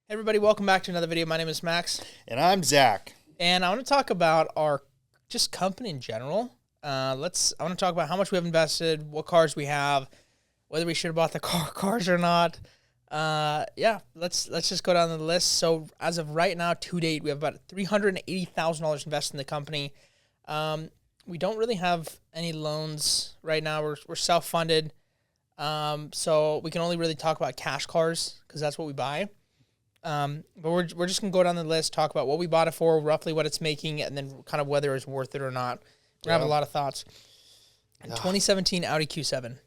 Hey everybody, welcome back to another video. My name is Max, And I'm Zach. and I want to talk about our just company in general. I want to talk about how much we have invested, what cars we have, whether we should have bought the cars or not. Let's just go down the list. So as of right now, to date, we have about $380,000 invested in the company. We don't really have any loans right now. We're self-funded, so we can only really talk about cash cars because that's what we buy. But we're just going to go down the list, talk about what we bought it for, roughly what it's making, and then kind of whether it's worth it or not. We're going to have a lot of thoughts. 2017 Audi Q7.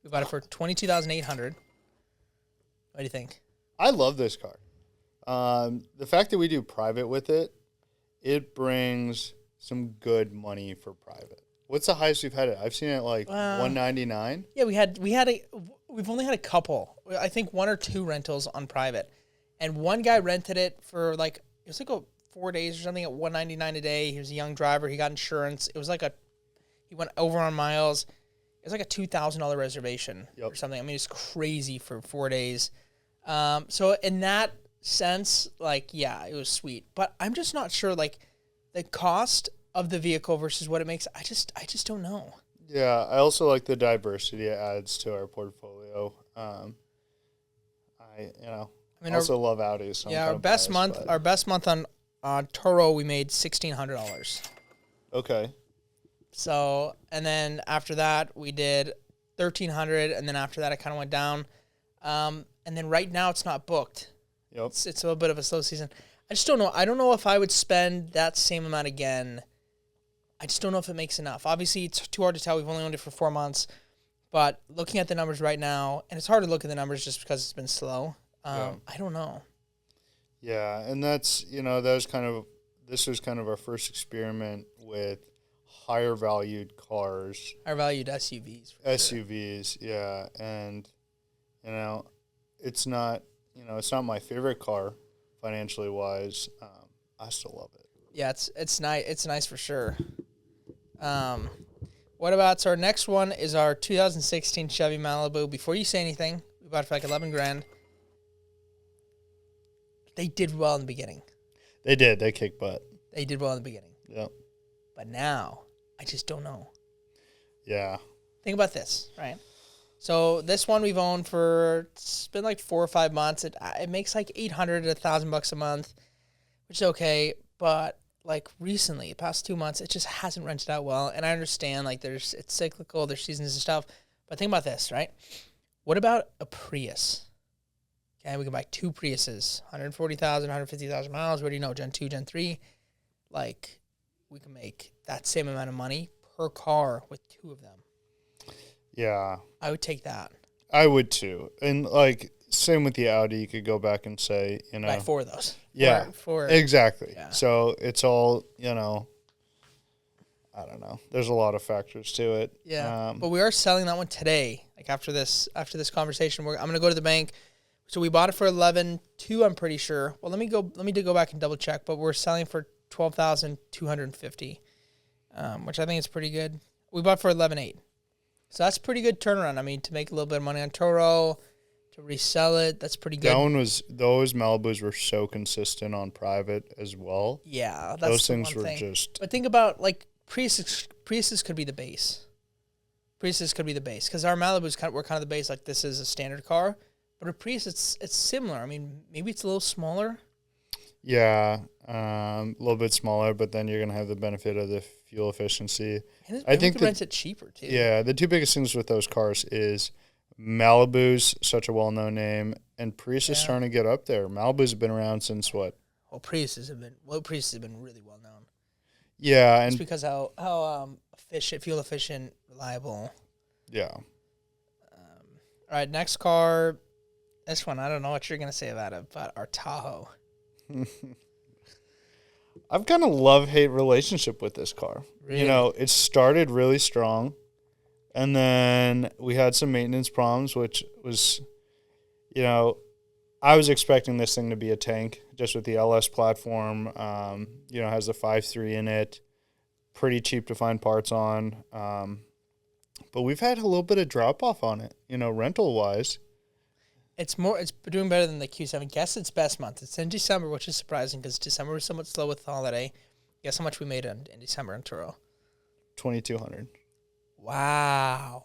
We bought it for $22,800. What do you think? I love this car. The fact that we do private with it, it brings some good money for private. What's the highest we've had it? I've seen it like $199. Yeah, we've only had a couple. I think one or two rentals on private, and one guy rented it for it was like 4 days or something at $199 a day. He was a young driver. He got insurance. It was he went over on miles. It was like a $2,000 reservation or something. I mean, it's crazy for 4 days. So in that sense, it was sweet. But I'm just not sure, the cost of the vehicle versus what it makes. I just don't know. Yeah, I also like the diversity it adds to our portfolio. I also love Audis. So our best month on Turo, we made $1,600. Okay. So, and then after that, we did $1,300, and then after that, it kind of went down. And then right now, it's not booked. Yep. It's a little bit of a slow season. I just don't know. I don't know if I would spend that same amount again. I just don't know if it makes enough. Obviously, it's too hard to tell. We've only owned it for 4 months. But looking at the numbers right now, and it's hard to look at the numbers just because it's been slow. I don't know. Yeah, and this was kind of our first experiment with higher valued cars. Higher valued SUVs. SUVs, sure. Yeah. And, it's not my favorite car financially wise. I still love it. Yeah, it's nice. It's nice for sure. What about, so our next one is our 2016 Chevy Malibu. Before you say anything, we bought it for like $11,000. They did well in the beginning. They did. They kicked butt. They did well in the beginning. Yep. But now, I just don't know. Yeah. Think about this, right? So this one we've owned it's been like 4 or 5 months. It makes like $800 to $1,000 a month, which is okay. But recently, the past 2 months, it just hasn't rented out well. And I understand it's cyclical, there's seasons and stuff. But think about this, right? What about a Prius? Okay, we can buy 2 Priuses, 140,000, 150,000 miles. What do you know? Gen 2, Gen 3. We can make that same amount of money per car with 2 of them. Yeah. I would take that. I would too. And same with the Audi, you could go back and say, buy 4 of those. Yeah. Exactly. Yeah. So it's all, I don't know. There's a lot of factors to it. Yeah. But we are selling that one today. After this conversation, I'm going to go to the bank. So we bought it for $11,200, I'm pretty sure. Well, let me go back and double check, but we're selling for $12,250, which I think is pretty good. We bought for $11,800. So that's pretty good turnaround. I mean, to make a little bit of money on Turo, to resell it, that's pretty good. Those Malibus were so consistent on private as well. Yeah, that's those things were just. But think about Priuses could be the base. Priuses could be the base because our Malibus were kind of the base. This is a standard car, but a Prius it's similar. I mean, maybe it's a little smaller. Yeah, a little bit smaller, but then you're gonna have the benefit of the fuel efficiency. And I think rent it cheaper too. Yeah, the 2 biggest things with those cars is Malibu's such a well-known name, and Prius is starting to get up there. Malibu's have been around since what? Well, Priuses have been really well known. Yeah, and it's because how efficient, fuel efficient, reliable. Yeah. All right, next car. This one, I don't know what you're gonna say about it, but our Tahoe. I've kind of love-hate relationship with this car. Really? It started really strong, and then we had some maintenance problems, which was, I was expecting this thing to be a tank, just with the LS platform. Has the 5.3 in it, pretty cheap to find parts on. But we've had a little bit of drop-off on it, rental-wise. It's doing better than the Q7. Guess its best month. It's in December, which is surprising because December was somewhat slow with the holiday. Guess how much we made in December in Turo? 2,200. Wow.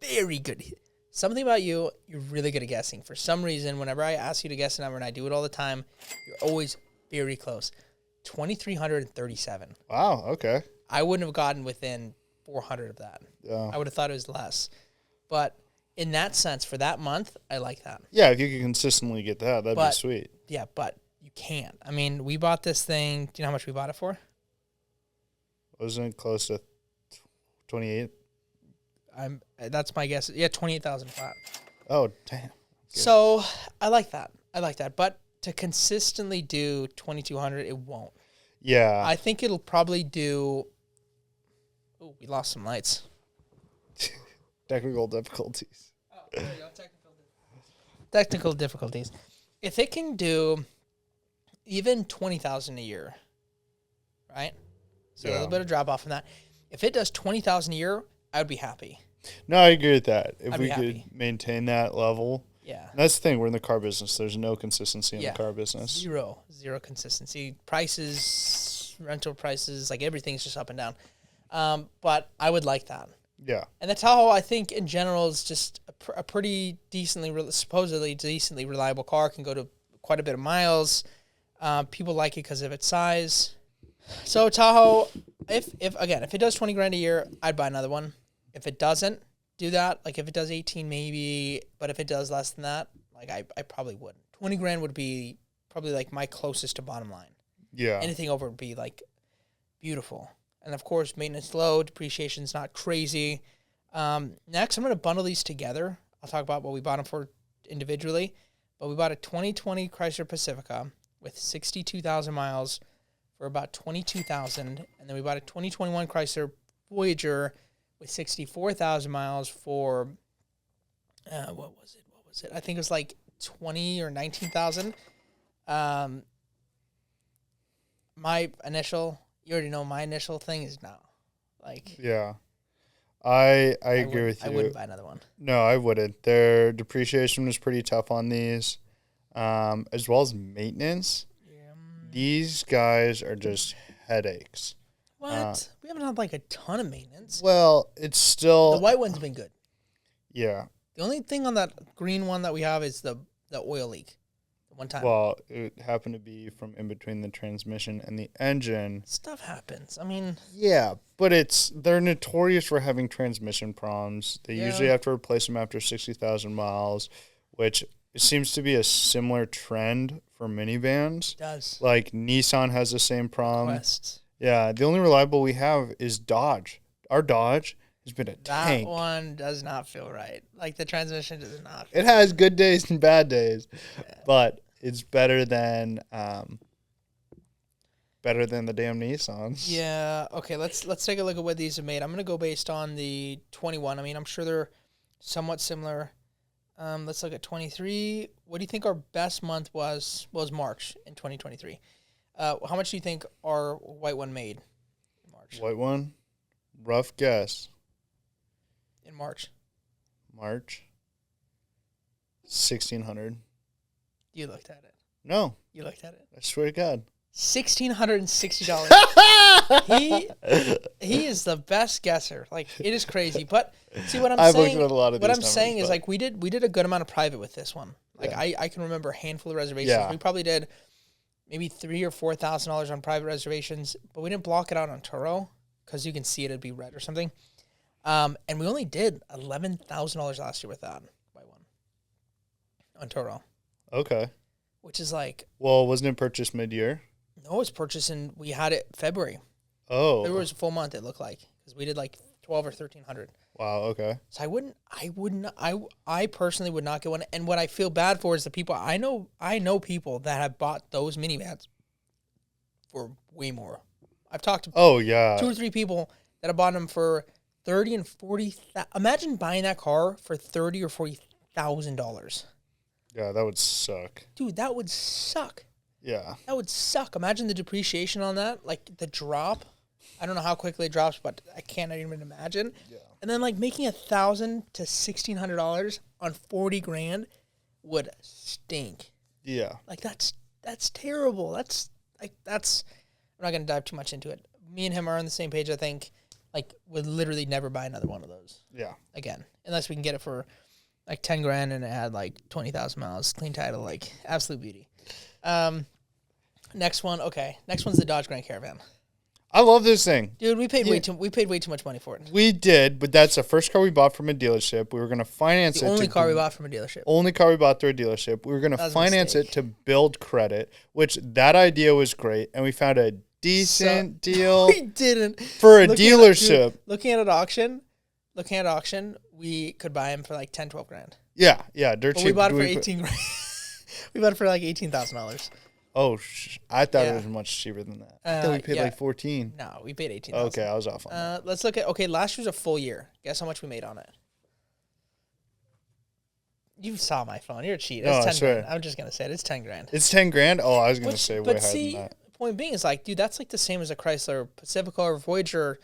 Very good. Something about you're really good at guessing. For some reason, whenever I ask you to guess a number, and I do it all the time, you're always very close. 2,337. Wow, okay. I wouldn't have gotten within 400 of that. Yeah. I would have thought it was less. But in that sense, for that month, I like that. Yeah, if you could consistently get that, that'd be sweet. Yeah, but you can't. I mean, we bought this thing. Do you know how much we bought it for? Wasn't it close to 28? That's my guess. Yeah, 28,000 flat. Oh, damn. Good. So I like that. But to consistently do 2,200, it won't. Yeah. I think it'll probably do. Oh, we lost some lights. Technical difficulties. Oh, there you go. Technical difficulties. If it can do even 20,000 a year, right? So a little bit of drop off from that. If it does 20,000 a year, I would be happy. No, I agree with that. If I'd we be could happy. maintain that level. Yeah. And that's the thing. We're in the car business. There's no consistency in the car business. Zero consistency. Prices, rental prices, like everything's just up and down. But I would like that. Yeah. And the Tahoe, I think, in general, is just a pretty supposedly decently reliable car. Can go to quite a bit of miles. People like it because of its size. So Tahoe, if it does 20 grand a year, I'd buy another one. If it doesn't do that, like if it does 18 maybe, but if it does less than that, like I probably wouldn't. 20 grand would be probably like my closest to bottom line. Yeah. Anything over would be like beautiful. And of course, maintenance low, depreciation's not crazy. Next, I'm going to bundle these together. I'll talk about what we bought them for individually. But we bought a 2020 Chrysler Pacifica with 62,000 miles for about 22,000, and then we bought a 2021 Chrysler Voyager with 64,000 miles for what was it? I think it was like 20 or 19,000. My initial, you already know my initial thing is no. Like, yeah. I agree with you. I wouldn't buy another one. No, I wouldn't. Their depreciation was pretty tough on these, as well as maintenance. Yeah. These guys are just headaches. What? We haven't had like a ton of maintenance. Well, it's still... The white one's been good. Yeah. The only thing on that green one that we have is the oil leak. One time. Well, it happened to be from in between the transmission and the engine. Stuff happens. I mean... Yeah, but they're notorious for having transmission problems. They usually have to replace them after 60,000 miles, which seems to be a similar trend for minivans. It does. Like Nissan has the same problem. Quest. Yeah, the only reliable we have is Dodge. Our Dodge has been a tank. That one does not feel right. Like the transmission does not. It has good days and bad days, but it's better than the damn Nissans. Yeah. Okay. Let's take a look at what these have made. I'm gonna go based on the 21. I mean, I'm sure they're somewhat similar. Let's look at 23. What do you think our best month was? Was March in 2023. How much do you think our white one made in March? White one? Rough guess. In March. 1,600. You looked at it. No. You looked at it. I swear to God. $1,660. He is the best guesser. Like, it is crazy. But see what I'm saying. Looked at a lot of what these I'm numbers, saying is like we did a good amount of private with this one. Like I can remember a handful of reservations. Yeah. We probably did maybe $3,000 or $4,000 on private reservations, but we didn't block it out on Turo because you can see it'd be red or something. And we only did $11,000 last year with that white one on Turo. Okay. Which is like... Well, wasn't it purchased mid-year? No, it was purchased we had it February. Oh. February was a full month, it looked like. Because we did like 12 or 1,300. Wow, okay. So I personally would not get one. And what I feel bad for is the people, I know people that have bought those minivans for way more. I've talked to 2 or 3 people that have bought them for $30,000 and $40,000. Imagine buying that car for $30,000 or $40,000. Yeah, that would suck. Dude, that would suck. Yeah. That would suck. Imagine the depreciation on that, like the drop. I don't know how quickly it drops, but I can't even imagine. Yeah. And then like making $1,000 to $1,600 on $40,000 would stink. Yeah. Like that's terrible. That's I'm not gonna dive too much into it. Me and him are on the same page. I think like would literally never buy another one of those. Yeah. Again, unless we can get it for like 10 grand and it had like 20,000 miles, clean title, like absolute beauty. Next one. Okay. Next one's the Dodge Grand Caravan. I love this thing. Dude, we paid way too much money for it. We did, but that's the first car we bought from a dealership. We were going to finance it. The only car we bought from a dealership. Only car we bought through a dealership. We were going to finance it to build credit, which that idea was great, and we found a decent deal. We didn't. For a dealership. Looking at auction, we could buy him for like 10, 12 grand. Yeah, dirt but cheap. We bought it for 18 grand. We bought it for like $18,000. Oh, I thought it was much cheaper than that. I thought we paid like 14. No, we paid 18. Okay, I was off on that. Let's look at last year's a full year. Guess how much we made on it? You saw my phone. You're a cheat. It's 10 grand. I'm just gonna say it. It's 10 grand. It's 10 grand? Oh, I was gonna say way higher than that. Point being is like, dude, that's like the same as a Chrysler Pacifica or Voyager.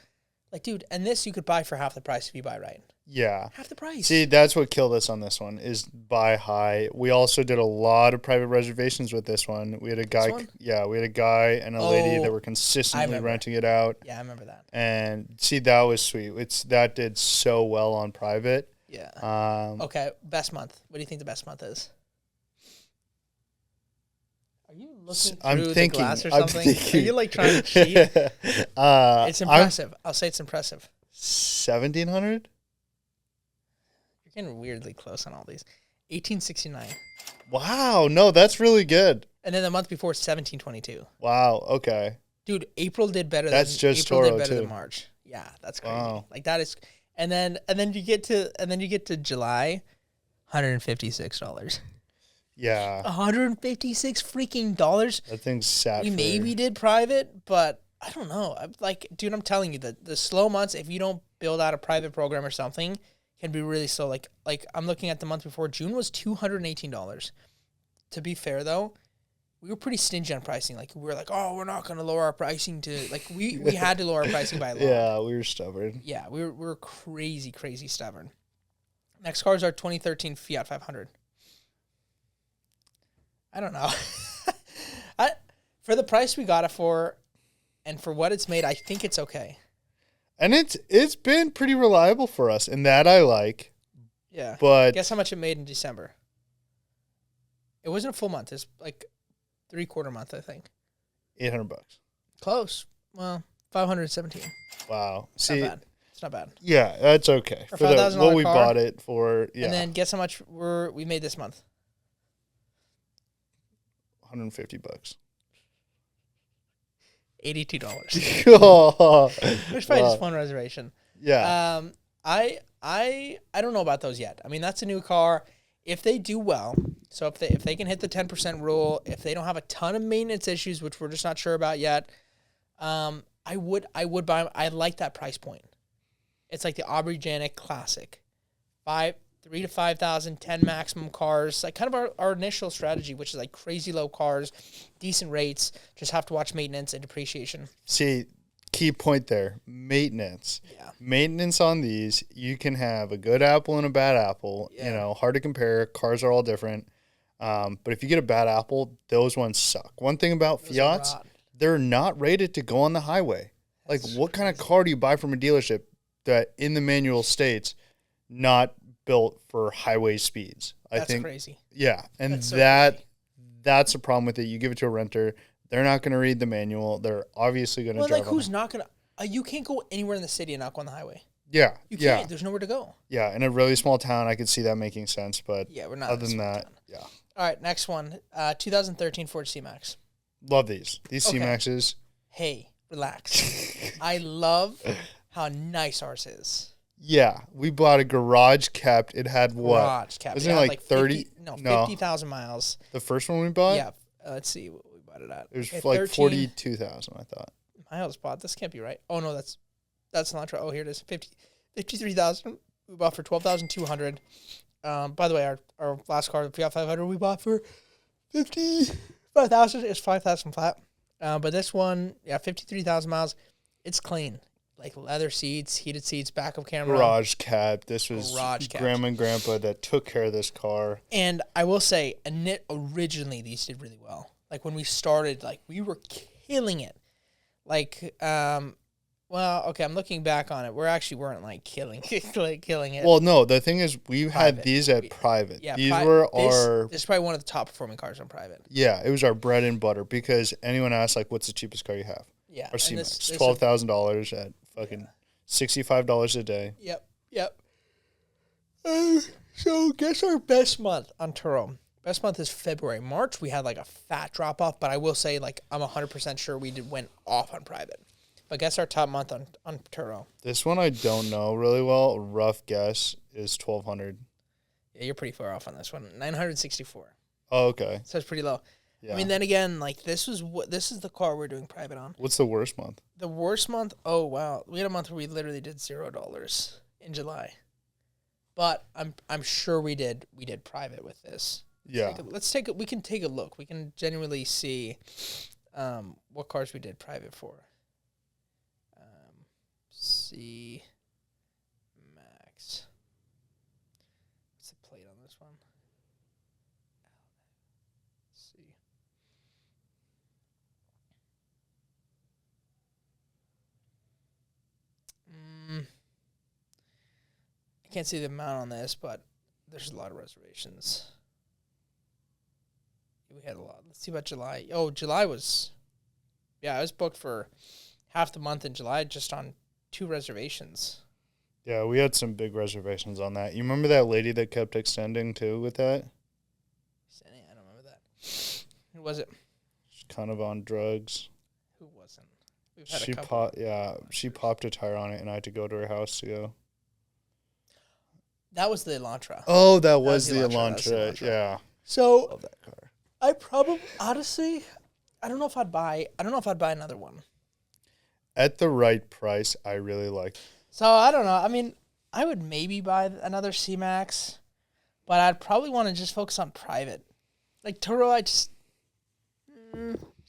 Like, dude, and this you could buy for half the price if you buy right. Yeah. Half the price. See, that's what killed us on this one is buy high. We also did a lot of private reservations with this one. We had a guy, and a lady that were consistently renting it out. Yeah, I remember that. And see, that was sweet. That did so well on private. Yeah. Okay, best month. What do you think the best month is? Are you looking through the glass or something? Are you like trying to cheat? It's impressive. I'll say it's impressive. 1,700? You're getting weirdly close on all these. 1869. Wow, no, that's really good. And then the month before, 1722. Wow, okay. Dude, April did better than March. Yeah, that's crazy. Wow. Like that is, and then you get to July, $156. Yeah. $156 freaking dollars. That thing's sad. We maybe did private, but I don't know. Dude, I'm telling you that the slow months, if you don't build out a private program or something, can be really slow. Like I'm looking at the month before. June was $218. To be fair though, we were pretty stingy on pricing. Like we were like, oh, we're not gonna lower our pricing to like we had to lower our pricing by a lot. Yeah, we were stubborn. Yeah, we were crazy stubborn. Next car is our 2013 Fiat 500. I don't know. For the price we got it for, and for what it's made, I think it's okay. And it's been pretty reliable for us, and that I like. Yeah. But guess how much it made in December? It wasn't a full month. It's like 3/4 month, I think. $800. Close. Well, 517. Wow. See, not bad. It's not bad. Yeah, that's okay. For what we bought it for. Yeah. And then guess how much we made this month? $150. $82. Oh, Which probably just one reservation. Yeah. I don't know about those yet. I mean, that's a new car. If they do well, so if they can hit the 10% rule, if they don't have a ton of maintenance issues, which we're just not sure about yet, I would buy them. I like that price point. It's like the Aubrey Janik Classic. 3 to 5,000, 10 maximum cars, like kind of our initial strategy, which is like crazy low cars, decent rates, just have to watch maintenance and depreciation. See, key point there, maintenance. Yeah. Maintenance on these, you can have a good apple and a bad apple. Yeah. Hard to compare. Cars are all different. But if you get a bad apple, those ones suck. One thing about Fiats, they're not rated to go on the highway. Like, what kind of car do you buy from a dealership that in the manual states not built for highway speeds? I think crazy. Yeah, and that's a problem with it. You give it to a renter, they're not going to read the manual. They're obviously going to drive. Like who's not going to? You can't go anywhere in the city and not go on the highway. Yeah, you can't. There's nowhere to go. Yeah, in a really small town, I could see that making sense, but yeah, we're not. Other than that, yeah. All right, next one, 2013 Ford C-Max. Love these C-Maxes. Hey, relax. I love how nice ours is. Yeah, we bought a garage kept. It had what? Garage kept. Wasn't it like 30? 50,000 miles. The first one we bought? Yeah. Let's see what we bought it at. It was like 42,000, I thought. Miles bought. This can't be right. Oh, no, that's not right. Oh, here it is. 53,000. We bought for 12,200. By the way, our last car, the Fiat 500, we bought for 55,000. It's 5,000 flat. But this one, 53,000 miles. It's clean. like leather seats, heated seats, backup camera. Garage cab. This was Garage cab. Grandma and Grandpa that took care of this car. And I will say, originally these did really well. Like when we started, like we were killing it. Like, well, okay, I'm looking back on it. We actually weren't like killing it. Well, no, the thing is, we had these at private. Yeah, these were our. This is probably one of the top performing cars on private. Yeah, it was our bread and butter because anyone asked like, "What's the cheapest car you have?" Yeah, our C-Max, $12,000 at fucking $65 a day. Yep. So guess our best month on Turo. Best month is February. March we had like a fat drop off, but I will say like I'm 100% sure went off on private. But guess our top month on Turo. This one I don't know really well. Rough guess is 1,200. Yeah, you're pretty far off on this one. 964. Oh, okay. So it's pretty low. Yeah. I mean, then again, like this is the car we're doing private on. What's the worst month? The worst month? Oh wow, we had a month where we literally did $0 in July. But I'm sure we did private with this. Yeah. We can take a look. We can genuinely see what cars we did private for. C Max. What's the plate on this one? Let's see. I can't see the amount on this, but there's a lot of reservations. We had a lot. Let's see about July. Oh, July was... Yeah, I was booked for half the month in July just on 2 reservations. Yeah, we had some big reservations on that. You remember that lady that kept extending too with that? I don't remember that. Who was it? She's kind of on drugs. Who wasn't? We've had a couple. She popped a tire on it, and I had to go to her house to go. That was the Elantra. Oh, that was the Elantra. Yeah. So love that car. I probably honestly, I don't know if I'd buy another one. At the right price, I really like. So I don't know. I mean, I would maybe buy another C-Max, but I'd probably want to just focus on private. Like Turo, it's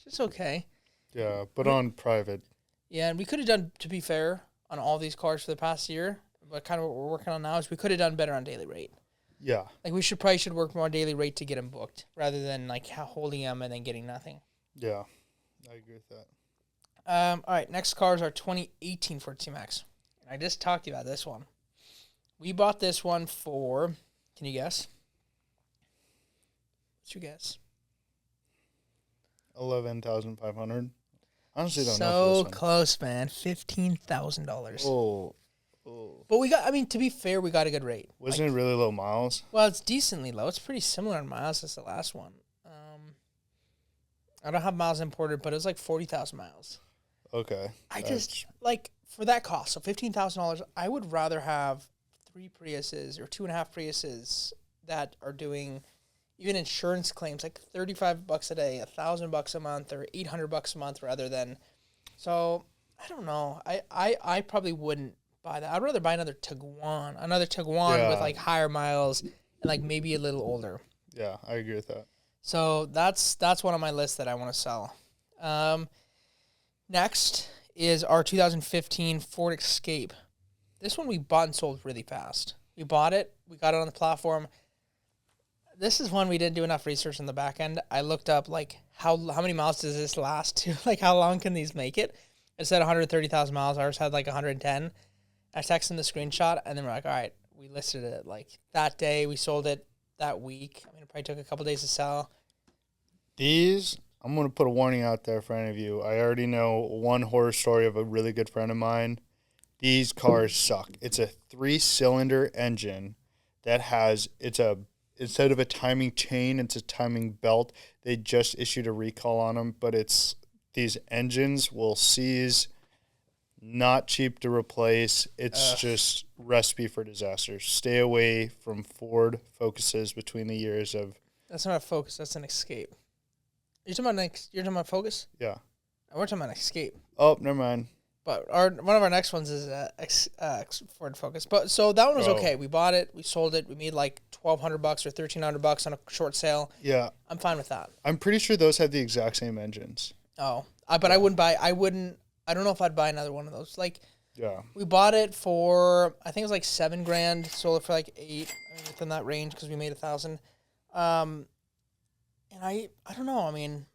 just okay. Yeah, but on private. Yeah, and we could have done, to be fair, on all these cars for the past year. But kind of what we're working on now is we could have done better on daily rate. Yeah. Like we should work more on daily rate to get them booked rather than like holding them and then getting nothing. Yeah, I agree with that. All right, next cars are 2018 Ford C-Max. And I just talked to you about this one. We bought this one for, can you guess? What's your guess? 11,500. Honestly, don't know. So close, man. $15,000. Oh. But we got, I mean, to be fair, we got a good rate. Wasn't it really low miles? Well, it's decently low. It's pretty similar in miles as the last one. I don't have miles imported, but it was like 40,000 miles. Okay. I just, like, for that cost, so $15,000, I would rather have 3 Priuses or 2.5 Priuses that are doing even insurance claims, like $35 a day, $1,000 a month, or $800 a month rather than, so, I don't know. I probably wouldn't buy that. I'd rather buy another Tiguan with, like, higher miles and, like, maybe a little older. Yeah, I agree with that. So that's one on my list that I want to sell. Next is our 2015 Ford Escape. This one we bought and sold really fast. We bought it. We got it on the platform. This is one we didn't do enough research on the back end. I looked up, like, how many miles does this last to? Like, how long can these make it? It said 130,000 miles. Ours had, like, 110. I texted them the screenshot, and then we're like, all right, we listed it, like, that day. We sold it that week. I mean, it probably took a couple days to sell. These, I'm going to put a warning out there for any of you. I already know one horror story of a really good friend of mine. These cars suck. It's a 3-cylinder engine that has, instead of a timing chain, it's a timing belt. They just issued a recall on them, but these engines will seize, not cheap to replace. It's just recipe for disaster. Stay away from Ford Focuses between the years of. That's not a Focus. That's an Escape. You're talking about Focus? Yeah. We're talking about Escape. Oh, never mind. But one of our next ones is Ford Focus. But so that one was okay. We bought it, we sold it, we made like $1,200 or $1,300 on a short sale. Yeah, I'm fine with that. I'm pretty sure those had the exact same engines. Oh, but I wouldn't buy. I don't know if I'd buy another one of those. Like, Yeah. We bought it for, I think it was like $7,000. Sold it for like $8,000, I mean, within that range because we made $1,000. And I don't know. I mean,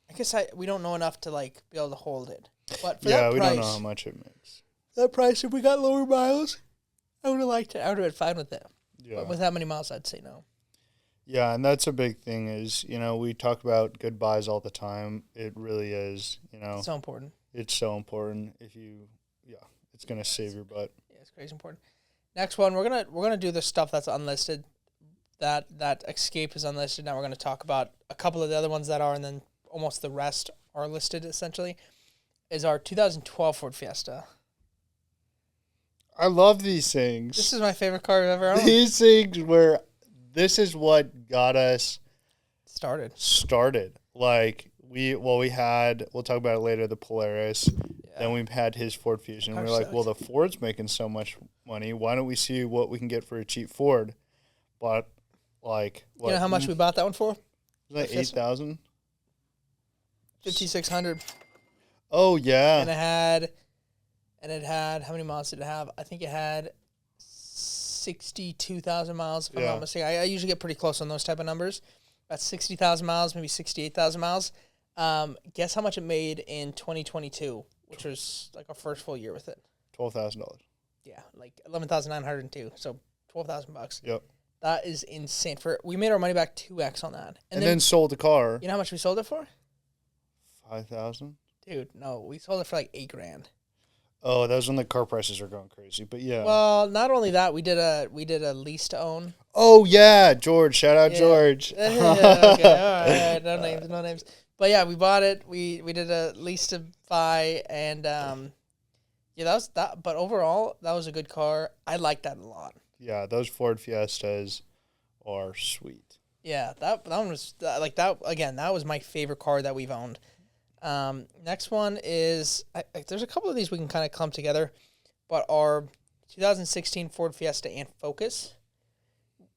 I guess we don't know enough to like be able to hold it. But for that price, we don't know how much it makes. That price, if we got lower miles, I would have liked it. I would have been fine with it. Yeah. But with that many miles, I'd say no. Yeah, and that's a big thing is, we talk about good buys all the time. It really is, It's so important. It's so important. It's going to save your butt. Yeah, it's crazy important. Next one, we're gonna do the stuff that's unlisted. That Escape is unlisted. Now we're gonna talk about a couple of the other ones that are, and then almost the rest are listed. Essentially, is our 2012 Ford Fiesta. I love these things. This is my favorite car I've ever owned. These things this is what got us started. Like we'll talk about it later, the Polaris. Yeah. Then we've had his Ford Fusion. We're like, well, the Ford's making so much money. Why don't we see what we can get for a cheap Ford? But like, you know how much we bought that one for? It was like $8,000. 5,600. Oh yeah. And it had how many miles did it have? I think it had 62,000 miles. If I'm not mistaken, I usually get pretty close on those type of numbers. About 60,000 miles, maybe 68,000 miles. Guess how much it made in 2022, which was like our first full year with it. $12,000. Yeah, like 11,902. So $12,000. Yep. That is insane. We made our money back 2x on that, and then sold the car. You know how much we sold it for? $5,000. Dude, no, we sold it for like $8,000. Oh, that was when the car prices are going crazy. But yeah. Well, not only that, we did a lease to own. Oh yeah, George! Shout out George. Okay, all right, no names. But yeah, we bought it. We did a lease to buy, and that was that. But overall, that was a good car. I liked that a lot. Yeah, those Ford Fiestas are sweet. Yeah, that one was like that again. That was my favorite car that we've owned. Next one is there's a couple of these we can kind of clump together, but our 2016 Ford Fiesta and Focus.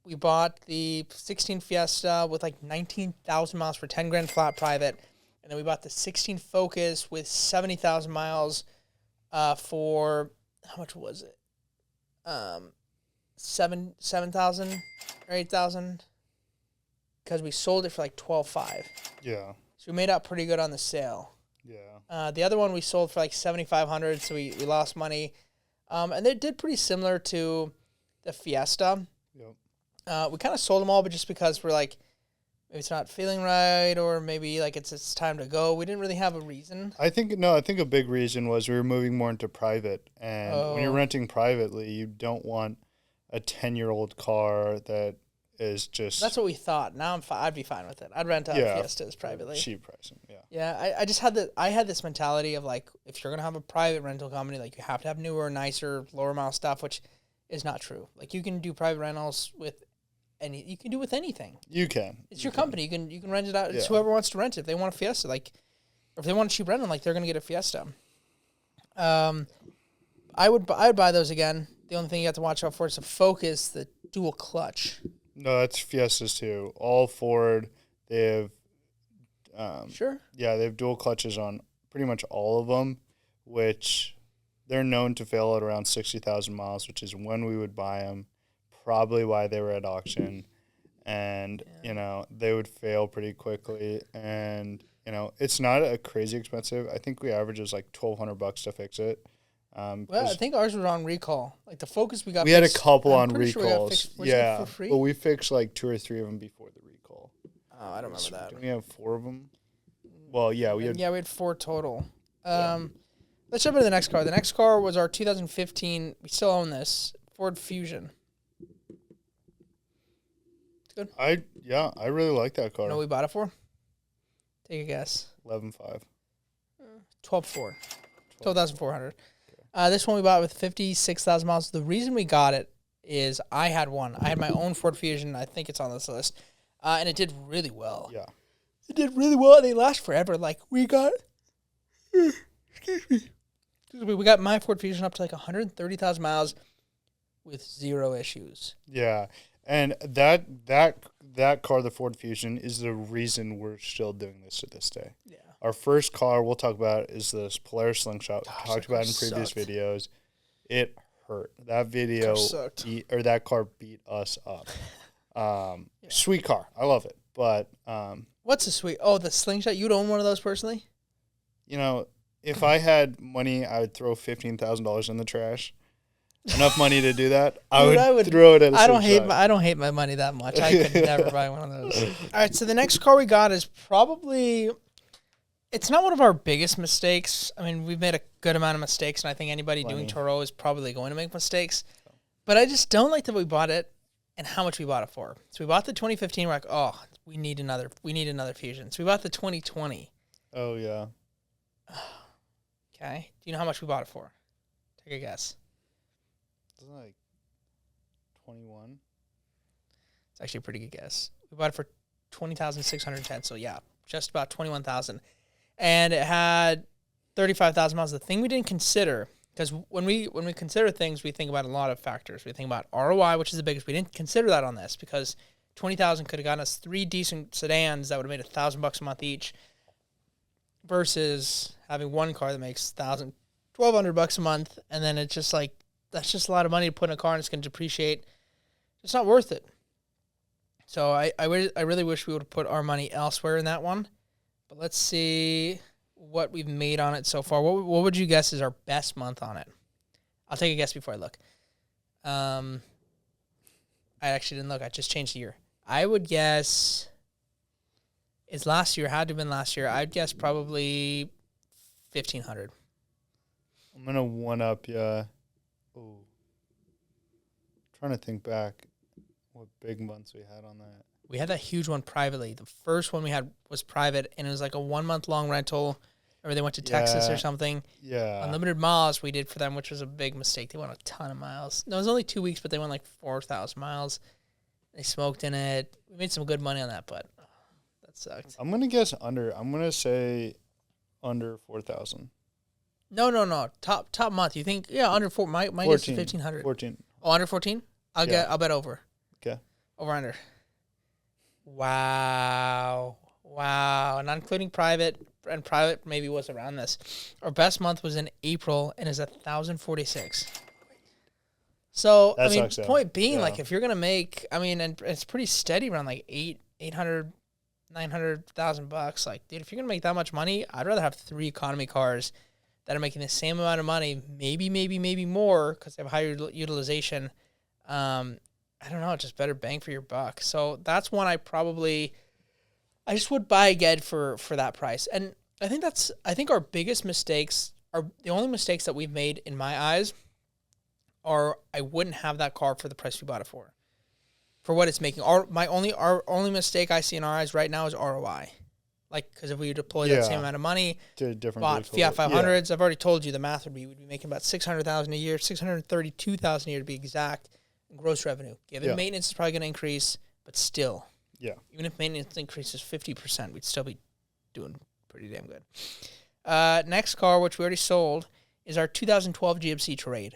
We bought the 16 Fiesta with like 19,000 miles for $10,000 flat private, and then we bought the 16 Focus with 70,000 miles, for how much was it? 7,000 or 8,000, because we sold it for like 12,500. Yeah. So we made out pretty good on the sale. Yeah. The other one we sold for like 7,500, so we lost money. And they did pretty similar to the Fiesta. Yep. We kind of sold them all, but just because we're like, maybe it's not feeling right, or maybe like it's time to go. We didn't really have a reason. I think a big reason was we were moving more into private. And when you're renting privately, you don't want a 10-year-old car that is just... That's what we thought. Now I'd be fine with it. I'd rent out Fiestas privately. Cheap pricing, yeah. Yeah, I just had this mentality of like, if you're going to have a private rental company, like you have to have newer, nicer, lower mile stuff, which is not true. Like you can do private rentals with you can do with anything. You can. It's your company. You can rent it out. It's whoever wants to rent it. If they want a Fiesta, like, or if they want a cheap rental, like they're going to get a Fiesta. I would buy those again. The only thing you have to watch out for is the Focus, the dual clutch. No, that's Fiestas too. All Ford, they have... Sure. Yeah, they have dual clutches on pretty much all of them, which they're known to fail at around 60,000 miles, which is when we would buy them, probably why they were at auction. And, they would fail pretty quickly. And, it's not a crazy expensive. I think we averages like $1,200 to fix it. Well, I think ours was on recall. Like the Focus we got. We fixed, had a couple on Sure recalls. for free? But we fixed like 2 or 3 of them before the recall. Oh, I don't remember that. Didn't we have 4 of them? Well, yeah, we had 4 total. Let's jump into the next car. The next car was our 2015. We still own this Ford Fusion. It's good. I really like that car. You know what we bought it for? Take a guess. 11,500. 12,400. 12,400. This one we bought with 56,000 miles. The reason we got it is I had one. I had my own Ford Fusion. I think it's on this list. And it did really well. Yeah. It did really well. They last forever. Like, we got... Excuse me. We got my Ford Fusion up to like 130,000 miles with 0 issues. Yeah. And that car, the Ford Fusion, is the reason we're still doing this to this day. Yeah. Our first car we'll talk about is this Polaris Slingshot. Gosh, We talked about in previous videos. It hurt. That video that car beat us up. Sweet car. I love it. But what's a sweet? Oh, the Slingshot. You'd own one of those personally? You know, if I had money, I would throw $15,000 in the trash. Enough money to do that, I would throw it at a Slingshot. I don't hate my money that much. I could never buy one of those. All right, so the next car we got is probably. It's not one of our biggest mistakes. I mean, we've made a good amount of mistakes, and I think anybody doing Toro is probably going to make mistakes. But I just don't like that we bought it and how much we bought it for. So we bought the 2015. We're like, oh, we need another Fusion. So we bought the 2020. Oh, yeah. Okay. Do you know how much we bought it for? Take a guess. Wasn't it like 21? It's actually a pretty good guess. We bought it for $20,610. So, yeah, just about $21,000. And it had 35,000 miles. The thing we didn't consider, because when we consider things, we think about a lot of factors. We think about ROI, which is the biggest. We didn't consider that on this because 20,000 could have gotten us 3 decent sedans that would have made $1,000 a month each, versus having one car that makes $1,200 a month, and then it's just like that's just a lot of money to put in a car and it's going to depreciate. It's not worth it. So I really wish we would have put our money elsewhere in that one. But let's see what we've made on it so far. What would you guess is our best month on it? I'll take a guess before I look. I actually didn't look. I just changed the year. I would guess it's last year. Had to have been last year. I'd guess probably 1,500. I'm going to one-up you. Ooh. Trying to think back what big months we had on that. We had that huge one privately. The first one we had was private, and it was like a 1-month-long rental. Or they went to Texas or something. Yeah. Unlimited miles we did for them, which was a big mistake. They went a ton of miles. No, it was only 2 weeks, but they went like 4,000 miles. They smoked in it. We made some good money on that, but that sucked. I'm going to guess under. I'm going to say under 4,000. No. Top month. You think, yeah, under 4. My guess is 1,500. 14. Oh, under 14? I'll bet over. Okay. Over under. Wow. Not including private, and private maybe was around this. Our best month was in April and is 1,046. So, that I mean, sucks, point being, like, if you're going to make, I mean, and it's pretty steady around like 800, 900,000 bucks. Like, dude, if you're going to make that much money, I'd rather have 3 economy cars that are making the same amount of money, maybe more because they have higher utilization. I don't know, just better bang for your buck. So that's one I just would buy again for that price. And I think our biggest mistakes are the only mistakes that we've made in my eyes are I wouldn't have that car for the price we bought it for what it's making. Our only mistake I see in our eyes right now is ROI. Like, because if we deploy that same amount of money, to a different bought Fiat 500s, I've already told you the math would be we'd be making about $600,000 a year, $632,000 a year to be exact, in gross revenue. Given maintenance is probably going to increase, but still, even if maintenance increases 50%, we'd still be doing pretty damn good. Next car, which we already sold, is our 2012 GMC Terrain.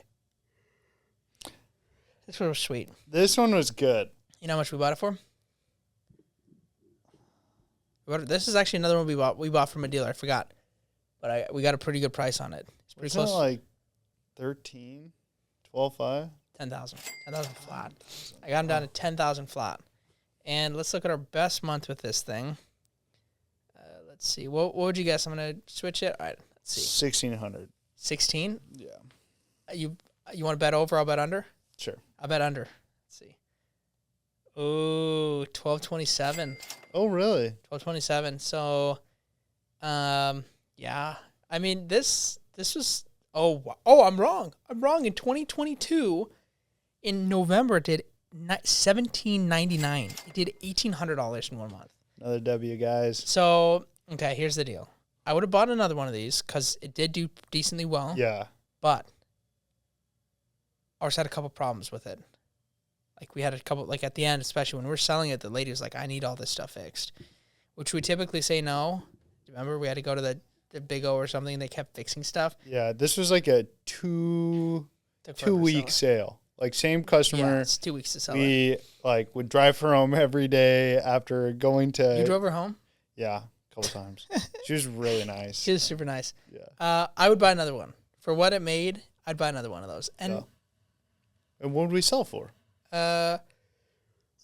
This one was sweet. This one was good. You know how much we bought it for? This is actually another one we bought from a dealer. I forgot, but we got a pretty good price on it. It's pretty close. Like 13, 12.5, 10,000 flat. I got them down to 10,000 flat. And let's look at our best month with this thing. Let's see. What would you guess? I'm gonna switch it. All right. Let's see. 1,600. 16. Yeah. You want to bet over? I'll bet under. Sure. I'll bet under. Let's see. Ooh, 1227. Oh, really? 1227. So, yeah. I mean, this was. Oh, I'm wrong. In 2022, in November, it did $1,799. It did $1,800 in 1 month. Another W, guys. So, okay, here's the deal. I would have bought another one of these because it did do decently well. Yeah. But ours had a couple problems with it. Like, we had a couple, like, at the end, especially when we were selling it, the lady was like, I need all this stuff fixed. Which we typically say no. Remember, we had to go to the Big O or something, and they kept fixing stuff. Yeah, this was like a two-week sale. Like, same customer. Yeah, it's 2 weeks to sell we, it. like, would drive her home every day after going to... You drove her home? Yeah, a couple times. She was really nice. She was super nice. Yeah. I would buy another one. For what it made, I'd buy another one of those. And what would we sell for?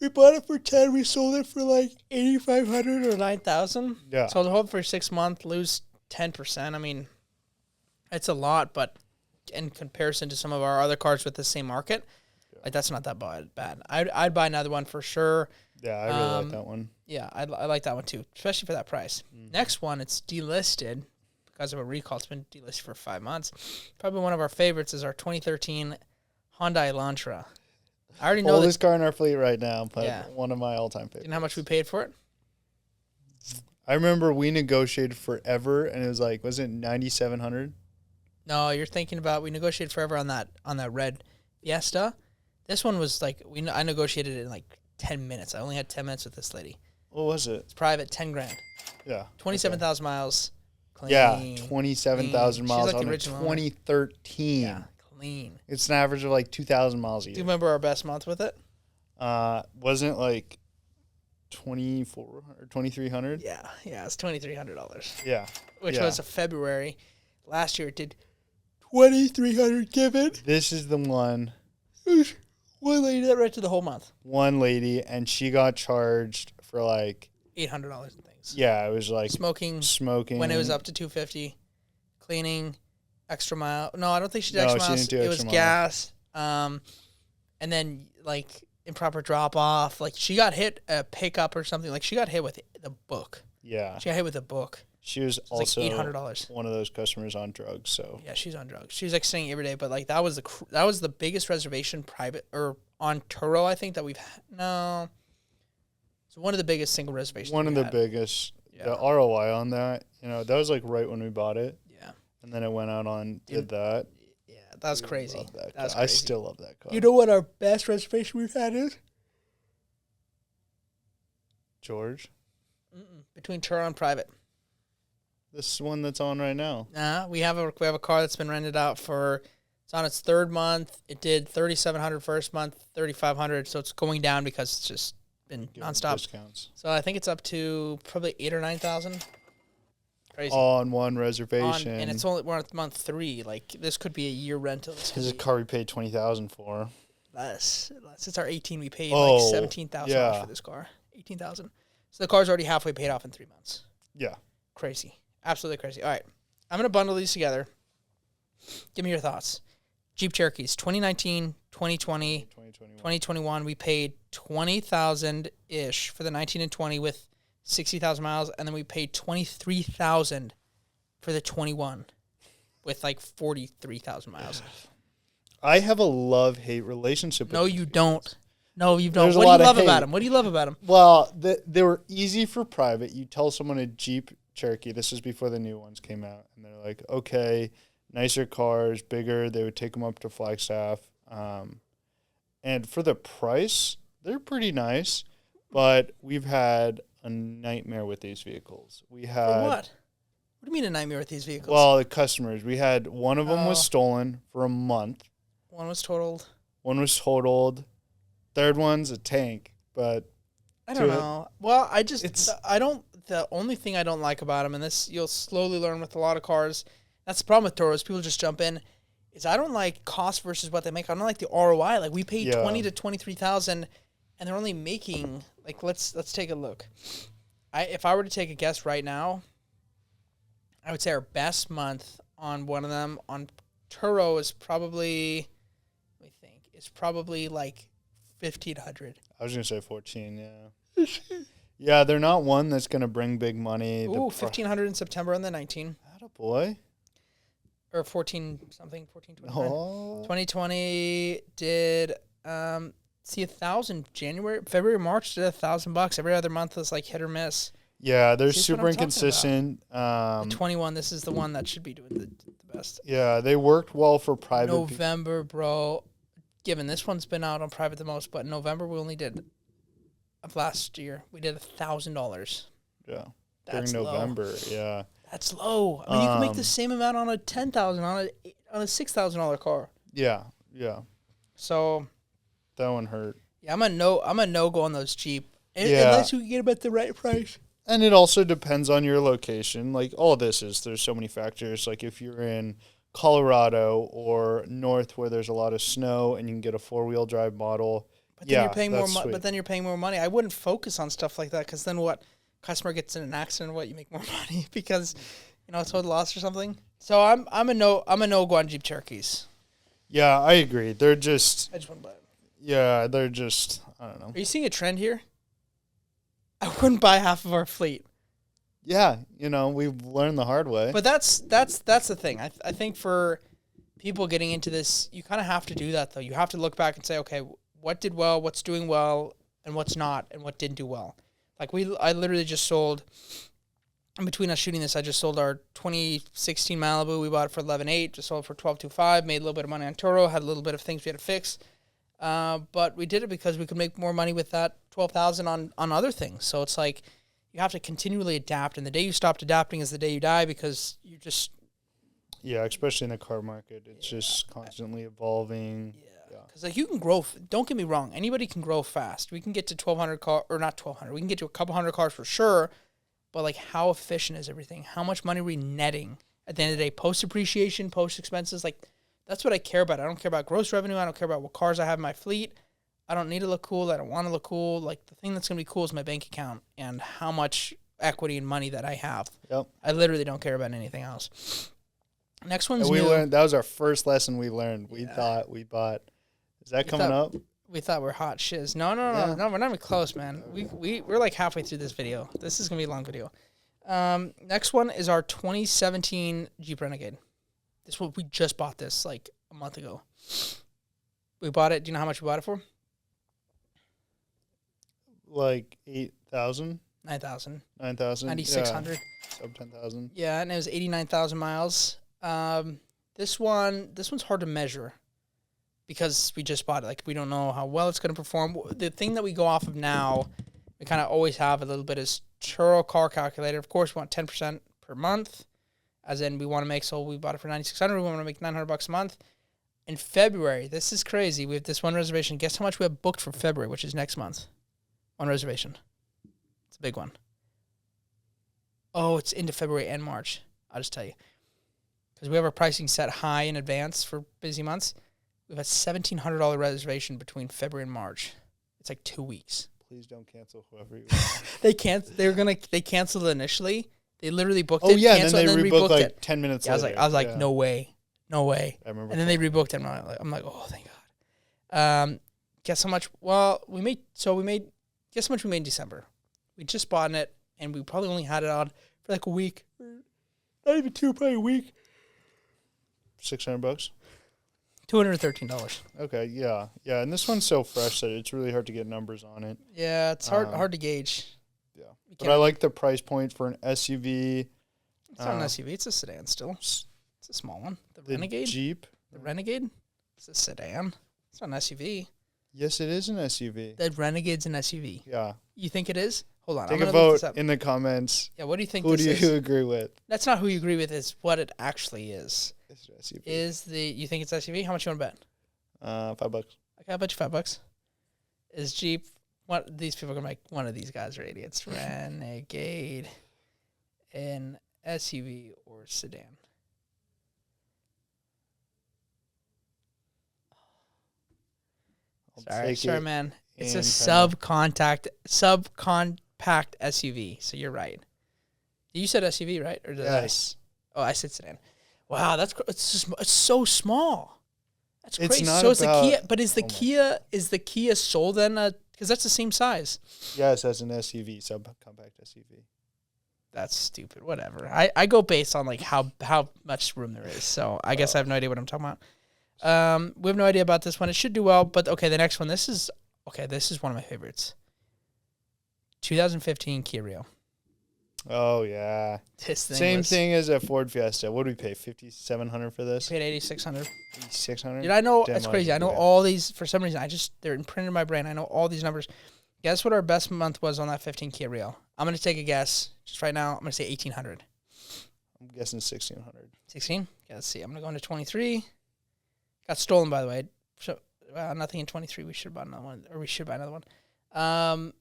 we bought it for 10. We sold it for like 8,500 or 9,000. Yeah. Sold it home for 6 months, lose 10%. I mean, it's a lot, but in comparison to some of our other cars with the same market, like that's not that bad. I'd buy another one for sure. Yeah, I really like that one. Yeah, I like that one too, especially for that price. Next one, it's delisted because of a recall. It's been delisted for 5 months. Probably one of our favorites is our 2013 Hyundai Elantra. I already know oldest car in our fleet right now, but one of my all-time favorites. Do you know how much we paid for it? I remember we negotiated forever, and it was like, was it 9,700? No, you're thinking about we negotiated forever on that red Fiesta. This one was like I negotiated it in like 10 minutes. I only had 10 minutes with this lady. What was it? It's private, 10 grand. Yeah. 27,000 miles. Clean. Yeah, 27,000 miles like on a 2013. Yeah, clean. It's an average of like 2,000 miles a year. Do you remember our best month with it? Wasn't it like 2,400 or 2,300? Yeah, it's $2,300. Yeah. Which was a February. Last year it did 2,300 given. This is the one. One lady that right to the whole month. One lady, and she got charged for like $800 and things. Yeah, it was like smoking when it was up to $250, cleaning, extra mile. No, I don't think she did extra miles. It was gas. And then like improper drop off. Like she got hit a pickup or something. Like she got hit with the book. Yeah, she got hit with a book. She was also like $800. One of those customers on drugs. So yeah, she's on drugs. She's like staying every day, but like that was the biggest reservation private or on Turo I think that we've had. No, it's one of the biggest single reservations. One of the biggest. Yeah. The ROI on that, that was like right when we bought it. Yeah, and then it went out on did that. Yeah, that was crazy. I still love that car. You know what our best reservation we've had is? George. Between Turo and private. This one that's on right now. We have a car that's been rented out for. It's on its third month. It did 3,700 first month, 3,500. So it's going down because it's just been nonstop discounts. So I think it's up to probably 8,000 or 9,000. Crazy. On one reservation, and it's only we're on month 3. Like this could be a year rental. This is a car we paid $20,000 for. Less. Since our 18, we paid like $17,000 for this car. 18,000. So the car's already halfway paid off in 3 months. Yeah. Crazy. Absolutely crazy. All right. I'm going to bundle these together. Give me your thoughts. Jeep Cherokees, 2019, 2020, 2021. We paid $20,000-ish for the 19 and 20 with 60,000 miles, and then we paid $23,000 for the 21 with like 43,000 miles. I have a love-hate relationship with No, you don't. No, you don't. There's What do you love about them? What do you love about them? Well, they were easy for private. You tell someone a Jeep Cherokee, this is before the new ones came out, and they're like, okay, nicer cars, bigger. They would take them up to Flagstaff. And for the price, they're pretty nice, but we've had a nightmare with these vehicles. We had For what? What do you mean a nightmare with these vehicles? Well, the customers. We had one of them was stolen for a month. One was totaled. Third one's a tank, but I don't know. Well, the only thing I don't like about them, and this you'll slowly learn with a lot of cars, that's the problem with Toros, people just jump in, is I don't like cost versus what they make. I don't like the ROI. Like we paid 20 to 23,000 and they're only making like let's take a look. If I were to take a guess right now, I would say our best month on one of them on Turo is probably like 1,500. I was gonna say 14, yeah. Yeah, they're not one that's gonna bring big money. Ooh, 1,500 in September on the 19. Attaboy. Or 14 something, 1429. Oh. 2020 did 1,000 February, March did $1,000. Every other month is like hit or miss. Yeah, they're super inconsistent. The 21, this is the one that should be doing the best. Yeah, they worked well for private. November, bro. Given this one's been out on private the most, but in November we only did of last year we did $1,000. Yeah, that's during November. Low. Yeah, that's low. I mean, you can make the same amount on a $10,000 on a $6,000 car. Yeah. So that one hurt. Yeah, I'm a no go on those Jeep. Unless you can get them at the right price. And it also depends on your location. Like all this there's so many factors. Like if you're in Colorado or north where there's a lot of snow and you can get a 4-wheel drive model. But then you're paying more money. But then you're paying more money. I wouldn't focus on stuff like that because then what? Customer gets in an accident, what? You make more money because total loss or something. So I'm a no go on Jeep Cherokees. Yeah, I agree. They're just. I just want to buy it. Yeah, they're just. I don't know. Are you seeing a trend here? I wouldn't buy half of our fleet. Yeah, we've learned the hard way. But that's the thing. I think for people getting into this, you kind of have to do that though. You have to look back and say, okay, what did well, what's doing well, and what's not, and what didn't do well. Like I literally just sold. In between us shooting this, I just sold our 2016 Malibu. We bought it for $11,800. Just sold it for $12,250. Made a little bit of money on Toro. Had a little bit of things we had to fix. But we did it because we could make more money with that $12,000 on other things. So it's like you have to continually adapt. And the day you stopped adapting is the day you die because you just... Yeah, especially in the car market. It's just constantly evolving. Yeah. Because like you can grow... Don't get me wrong. Anybody can grow fast. We can get to 1,200 cars... Or not 1,200. We can get to a couple hundred cars for sure. But, like, how efficient is everything? How much money are we netting at the end of the day? Post-depreciation, post-expenses, like, that's what I care about. I don't care about gross revenue. I don't care about what cars I have in my fleet. I don't need to look cool. I don't want to look cool. Like, the thing that's going to be cool is my bank account and how much equity and money that I have. Yep. I literally don't care about anything else. Next one's and we new. learned, that was our first lesson we learned. We thought we bought... Is that coming up? We thought we're hot shiz. No, we're not even close, man. We're like halfway through this video. This is gonna be a long video. Next one is our 2017 Jeep Renegade. We just bought this like a month ago. We bought it. Do you know how much we bought it for? Like 8,000? 9,000. 9,000? 9,600. Yeah. Sub 10,000. Yeah, and it was 89,000 miles. This one's hard to measure. Because we just bought it. Like, we don't know how well it's going to perform. The thing that we go off of now, we kind of always have a little bit is Turo car calculator. Of course, we want 10% per month. As in, we want to make, so we bought it for $9,600. We want to make $900 a month. In February, this is crazy. We have this one reservation. Guess how much we have booked for February, which is next month? One reservation. It's a big one. Oh, it's into February and March. I'll just tell you. Because we have our pricing set high in advance for busy months. We have a $1,700 reservation between February and March. It's like 2 weeks. Please don't cancel whoever you want. They canceled it initially. They literally booked it. Oh yeah, and then they rebooked like it. 10 minutes later. later. I was like, no way. I remember. And then they rebooked it. I'm like, oh, thank God. Guess how much? Well, guess how much we made in December? We just bought it, and we probably only had it on for like a week. Not even two, probably a week. $600. $213. Okay, yeah, and this one's so fresh that it's really hard to get numbers on it. Yeah, it's hard to gauge. Yeah, but I like the price point for an SUV. It's not an SUV; it's a sedan still. It's a small one. The Renegade Jeep. The Renegade. It's a sedan. It's not an SUV. Yes, it is an SUV. The Renegade's an SUV. Yeah. You think it is? Hold on. Take a vote in the comments. Yeah. What do you think? Who do you agree with? That's not who you agree with. It's what it actually is. It's an SUV. You think it's SUV? How much you want to bet? $5. Okay, I'll bet you $5. Is Jeep? What these people are gonna make? One of these guys are idiots. Renegade, an SUV or sedan? Sorry, man. It's a subcompact SUV. So you're right. You said SUV, right? Or did yes. I said sedan. Wow, it's so small. That's crazy. It's not so it's the Kia, but is the Kia Soul then? Because that's the same size. Yes, as an SUV, subcompact SUV. That's stupid. Whatever. I go based on like how much room there is. So I guess I have no idea what I'm talking about. We have no idea about this one. It should do well, but okay. The next one. This is one of my favorites. 2015 Kia Rio. Oh yeah, same thing as a Ford Fiesta. What do we pay? $5,700 for this. We paid $8,600. $8,600. Dude, I know that's crazy. I know all these for some reason. They're imprinted in my brain. I know all these numbers. Guess what our best month was on that 15 Kia Rio? I'm gonna take a guess just right now. I'm gonna say $1,800. I'm guessing 1,600. 16. Okay, let's see. I'm gonna go into 23. Got stolen, by the way. So nothing in 23. We should buy another one, or we should buy another one.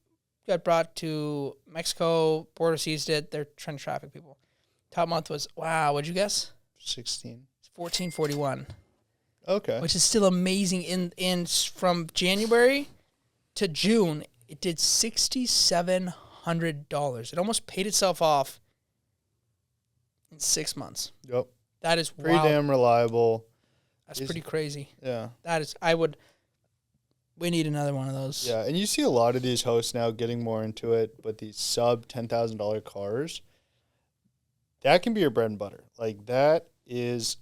got brought to Mexico. Border seized it. They're trying to traffic people. Top month was, wow, what'd you guess? 16. It's 1441. Okay. Which is still amazing. In from January to June, it did $6,700. It almost paid itself off in 6 months. Yep. That is pretty damn reliable. That's pretty crazy. Yeah. That is. We need another one of those. Yeah, and you see a lot of these hosts now getting more into it, but these sub $10,000 cars, that can be your bread and butter. Like that has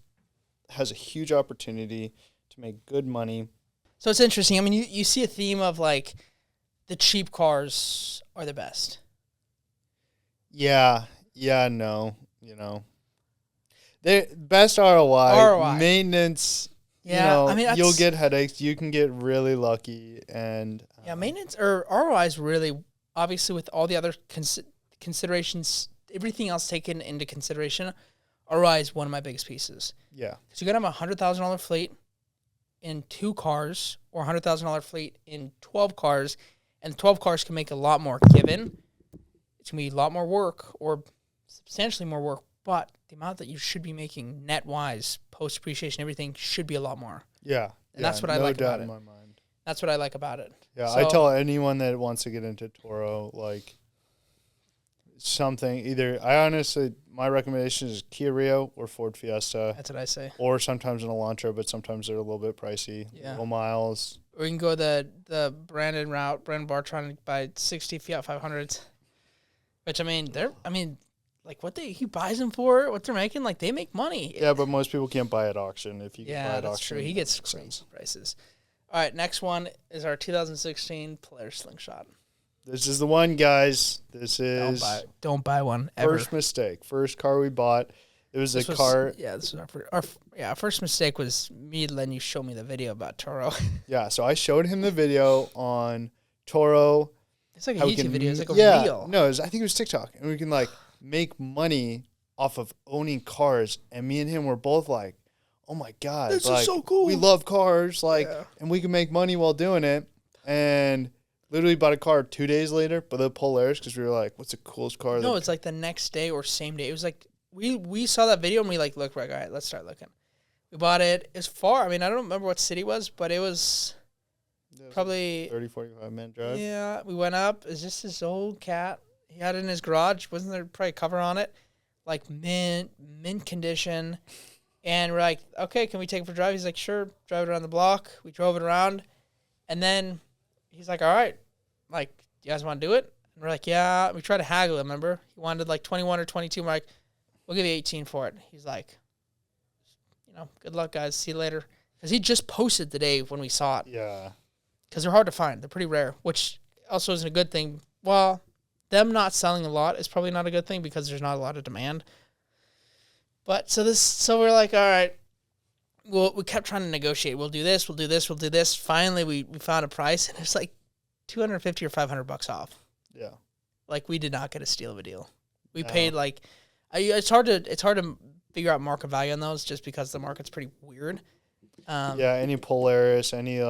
a huge opportunity to make good money. So it's interesting. I mean, you see a theme of like the cheap cars are the best. Yeah, no, the best ROI. Maintenance. Yeah, I mean, you'll get headaches. You can get really lucky, and maintenance or ROI is really obviously with all the other considerations, everything else taken into consideration. ROI is one of my biggest pieces. Yeah, because you got to have $100,000 fleet in 2 cars, or $100,000 fleet in 12 cars, and 12 cars can make a lot more. Given it's gonna be a lot more work, or substantially more work, but the amount that you should be making net wise, post depreciation, everything should be a lot more. Yeah. And that's what I like about it. In my mind. That's what I like about it. Yeah, so, I tell anyone that wants to get into Toro, like something, my recommendation is Kia Rio or Ford Fiesta. That's what I say. Or sometimes an Elantra, but sometimes they're a little bit pricey. Yeah. Low miles. Or you can go the Brandon route, Brandon Bartron, buy 60 Fiat 500s. Which, like what he buys them for, what they're making, like they make money. Yeah, but most people can't buy at auction. If you can buy at that's auction, true. He gets crazy prices. All right, next one is our 2016 Polaris Slingshot. This is the one, guys. This is don't buy one ever. First mistake. First car we bought. It was car. Yeah, this was our first mistake was me letting you show me the video about Toro. Yeah, so I showed him the video on Toro. It's like a YouTube video. It's like a reel. No, I think it was TikTok, and we can make money off of owning cars. And me and him were both like, "Oh my god, this is so cool! We love cars, and we can make money while doing it." And literally bought a car 2 days later, but the Polaris, because we were like, "What's the coolest car?" No, it's like the next day or same day. It was like we saw that video and we looked like, all right, let's start looking. We bought it. It's far. I mean, I don't remember what city it was, but it was probably 30, 45 minute drive. Yeah, we went up. It's just this old cat. He had it in his garage. Wasn't there probably a cover on it? Like mint condition. And we're like, okay, can we take it for a drive? He's like, sure. Drive it around the block. We drove it around. And then he's like, all right, like, you guys want to do it? And we're like, yeah. We tried to haggle him, remember? He wanted like 21 or 22. We're like, we'll give you 18 for it. He's like, good luck, guys. See you later. Because he just posted the day when we saw it. Yeah. Because they're hard to find. They're pretty rare, which also isn't a good thing. Well, them not selling a lot is probably not a good thing because there's not a lot of demand. But so we're like, all right. Well, we kept trying to negotiate. We'll do this. We'll do this. We'll do this. Finally, we found a price, and it's like $250 or $500 off. Yeah. Like we did not get a steal of a deal. We paid like, it's hard to figure out market value on those just because the market's pretty weird. Any Polaris, any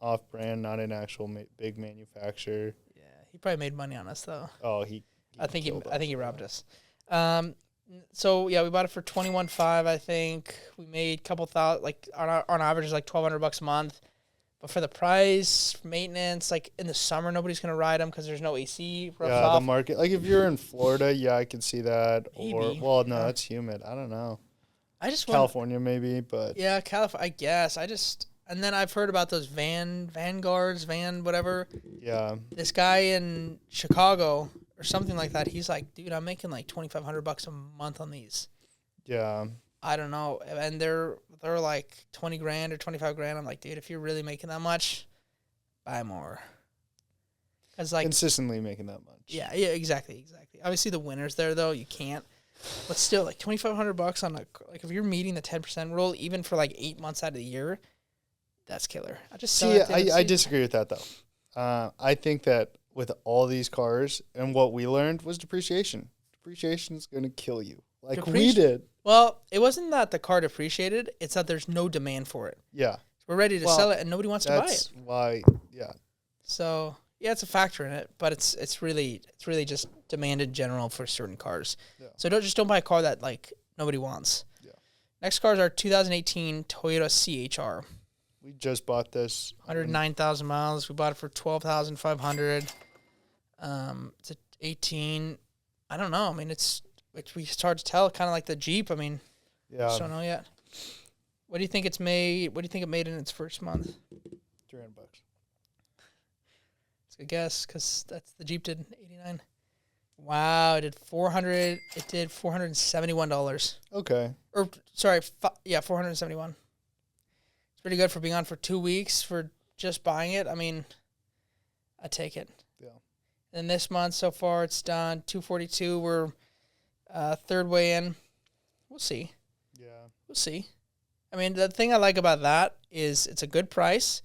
off-brand, not an actual big manufacturer. Yeah, he probably made money on us though. Oh, I think he robbed us. So yeah, we bought it for $21,500. I think we made a couple thousand, like on average, is like $1,200 a month. But for the price, maintenance, like in the summer, nobody's gonna ride them because there's no AC. The market. Like if you're in Florida, yeah, I can see that. Maybe. That's humid. I don't know. California maybe, but yeah, California. I guess and then I've heard about those Vanguards, whatever. Yeah. This guy in Chicago or something like that. He's like, dude, I'm making like $2,500 a month on these. Yeah. I don't know, and they're like $20,000 or $25,000. I'm like, dude, if you're really making that much, buy more. Cause like consistently making that much. Yeah, exactly. Obviously, the winners there though, you can't. But still, like $2,500 on like if you're meeting the 10% rule, even for like 8 months out of the year, that's killer. I disagree with that though. I think that with all these cars and what we learned was depreciation. Depreciation is going to kill you, like we did. Well, it wasn't that the car depreciated; it's that there's no demand for it. Yeah, we're ready to sell it, and nobody wants to buy it. That's why. Yeah. So Yeah, it's a factor in it, but it's really just demand in general for certain cars. Yeah. So don't buy a car that like nobody wants. Yeah. Next car is our 2018 Toyota CHR. We just bought this. 109,000 miles. We bought it for 12,500. It's a 18. I don't know. I mean, it's hard to tell. Kind of like the Jeep. I mean, just don't know yet. What do you think it's made? What do you think it made in its first month? $300. It's a good guess because that's the Jeep did 89. Wow, it did 400. It did $471. Okay. Or sorry, 471. It's pretty good for being on for 2 weeks for just buying it. I mean, I take it. Yeah. And this month so far, it's done 242. We're third way in. We'll see. Yeah. We'll see. I mean, the thing I like about that is it's a good price,